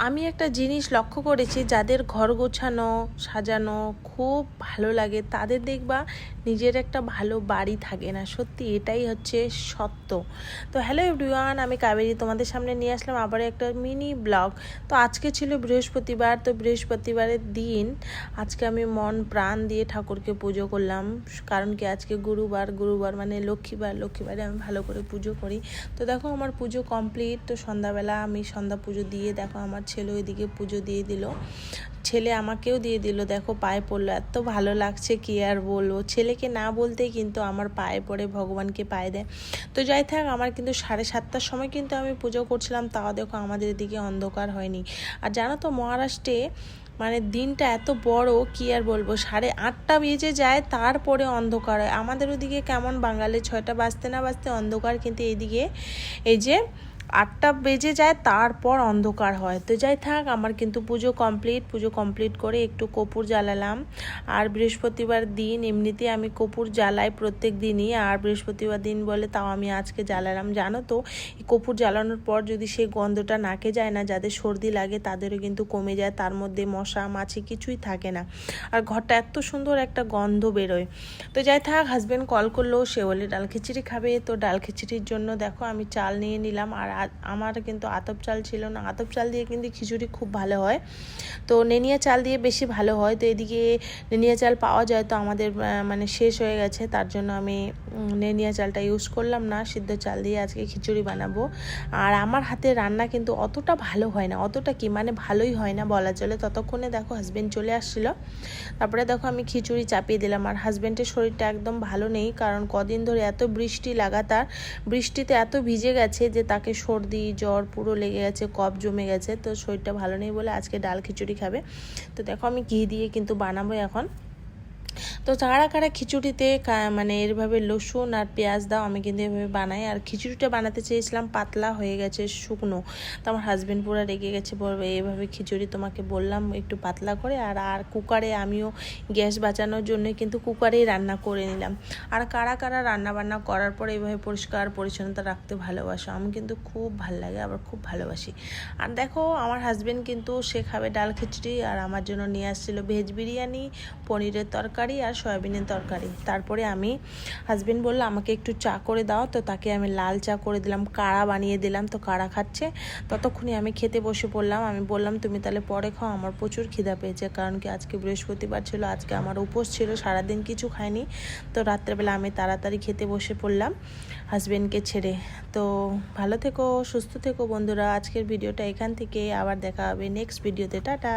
আমি একটা জিনিস লক্ষ্য করেছি, যাদের ঘর গোছানো সাজানো খুব ভালো লাগে তাদের দেখবা নিজের একটা ভালো বাড়ি থাকে না। সত্যি এটাই হচ্ছে সত্য। তো হ্যালো এভরিওয়ান, আমি কাবেরী তোমাদের সামনে নিয়ে আসলাম আবার একটা মিনি ব্লগ। তো আজকে ছিল বৃহস্পতিবার, তো বৃহস্পতিবারের দিন আজকে আমি মন প্রাণ দিয়ে ঠাকুরকে পুজো করলাম। কারণ কি আজকে গুরুবার মানে লক্ষ্মীবারে আমি ভালো করে পুজো করি। তো দেখো আমার পুজো কমপ্লিট। তো সন্ধ্যাবেলা আমি সন্ধ্যা পুজো দিয়ে দেখো আমার ছেলে ওইদিকে পুজো দিয়ে দিল, ছেলে আমাকেও দিয়ে দিল। দেখো পায়ে পড়লো, এত ভালো লাগছে কি আর বলবো। ছেলেকে না বলতেই কিন্তু আমার পায়ে পড়ে, ভগবানকে পায়ে দেয়। তো যাই থাক, আমার কিন্তু 7:30টার সময় কিন্তু আমি পুজো করছিলাম, তাও দেখো আমাদের এদিকে অন্ধকার হয়নি। আর জানো তো মহারাষ্ট্রে মানে দিনটা এত বড় কি আর বলবো, 8:30 বেজে যায় তারপরে অন্ধকার হয়। আমাদের ওদিকে কেমন বাঙালি 6টা বাজতে না বাজতে অন্ধকার, কিন্তু এইদিকে এই যে 8টা বেজে যায় তারপর অন্ধকার হয়। তো যাই থাক, আমার কিন্তু পুজো কমপ্লিট করে একটু কর্পূর জ্বালালাম। আর বৃহস্পতিবার দিন এমনিতে আমি কর্পূর জ্বালাই প্রত্যেক দিনই, আর বৃহস্পতিবার দিন বলে তাও আমি আজকে জ্বালালাম। জানো তো এই কর্পূর জ্বালানোর পর যদি সেই গন্ধটা নাকে যায় না, যাদের সর্দি লাগে তাদেরও কিন্তু কমে যায়, তার মধ্যে মশা মাছি কিছুই থাকে না, আর ঘরটা এত সুন্দর একটা গন্ধ বেরোয়। তো যাই থাক, হাজব্যান্ড কল করলো, সে বলে ডাল খিচুড়ি খাবে। তো ডাল খিচুড়ির জন্য দেখো আমি চাল নিয়ে নিলাম। আর আমার কিন্তু আতপ চাল ছিল না, আতপ চাল দিয়ে কিন্তু খিচুড়ি খুব ভালো হয়, তো নেনিয়া চাল দিয়ে বেশি ভালো হয়। তো এদিকে নেনিয়া চাল পাওয়া যায়, তো আমাদের মানে শেষ হয়ে গেছে, তার জন্য আমি নেনিয়া চালটা ইউজ করলাম না, সিদ্ধ চাল দিয়ে আজকে খিচুড়ি বানাবো। আর আমার হাতে রান্না কিন্তু অতটা ভালো হয় না, অতটা কি মানে ভালোই হয় না বলা চলে। ততক্ষণে দেখো হাজব্যান্ড চলে আসছিলো, তারপরে দেখো আমি খিচুড়ি চাপিয়ে দিলাম। আর হাজব্যান্ডের শরীরটা একদম ভালো নেই, কারণ কদিন ধরে এত বৃষ্টি লাগাতার, বৃষ্টিতে এত ভিজে গেছে যে তাকে সর্দি জ্বর পুরো লেগে গেছে, কফ জমে গেছে। তো শরীরটা ভালো নেই বলে আজকে ডাল খিচুড়ি খাবে। তো দেখো আমি ঘি দিয়ে কিন্তু বানাবো এখন। তো কারা খিচুড়িতে মানে এভাবে রসুন আর পেঁয়াজ দাও, আমি কিন্তু এভাবে বানাই। আর খিচুড়িটা বানাতে চেয়েছিলাম পাতলা হয়ে গেছে শুকনো, তো আমার হাজব্যান্ড পুরো রেগে গেছে, বলবে এইভাবে খিচুড়ি তোমাকে বললাম একটু পাতলা করে। আর কুকারে আমিও গ্যাস বাঁচানোর জন্য কিন্তু কুকারেই রান্না করে নিলাম। আর কারা রান্না বান্না করার পরে এইভাবে পরিষ্কার পরিচ্ছন্নতা রাখতে ভালোবাসো, আমি কিন্তু খুব ভালো লাগে, আবার খুব ভালোবাসি। আর দেখো আমার হাজব্যান্ড কিন্তু সে খাবে ডাল খিচুড়ি, আর আমার জন্য নিয়ে আসছিল ভেজ বিরিয়ানি, পনিরের তরকারি আর সয়াবিনের তরকারি। তারপরে আমি হাজব্যান্ড বললো আমাকে একটু চা করে দাও, তো তাকে আমি লাল চা করে দিলাম, কাড়া বানিয়ে দিলাম। তো কাড়া খাচ্ছে, ততক্ষণে আমি খেতে বসে পড়লাম। আমি বললাম তুমি তাহলে পরে খাও, আমার প্রচুর খিদা পেয়েছে, কারণ কি আজকে বৃহস্পতিবার ছিল, আজকে আমার উপোস ছিল, সারাদিন কিছু খাইনি। তো রাত্রেবেলা আমি তাড়াতাড়ি খেতে বসে পড়লাম হাজব্যান্ডকে ছেড়ে। তো ভালো থেকো, সুস্থ থেকো বন্ধুরা। আজকের ভিডিওটা এখান থেকে, আবার দেখা হবে নেক্সট ভিডিওতে। টাটা।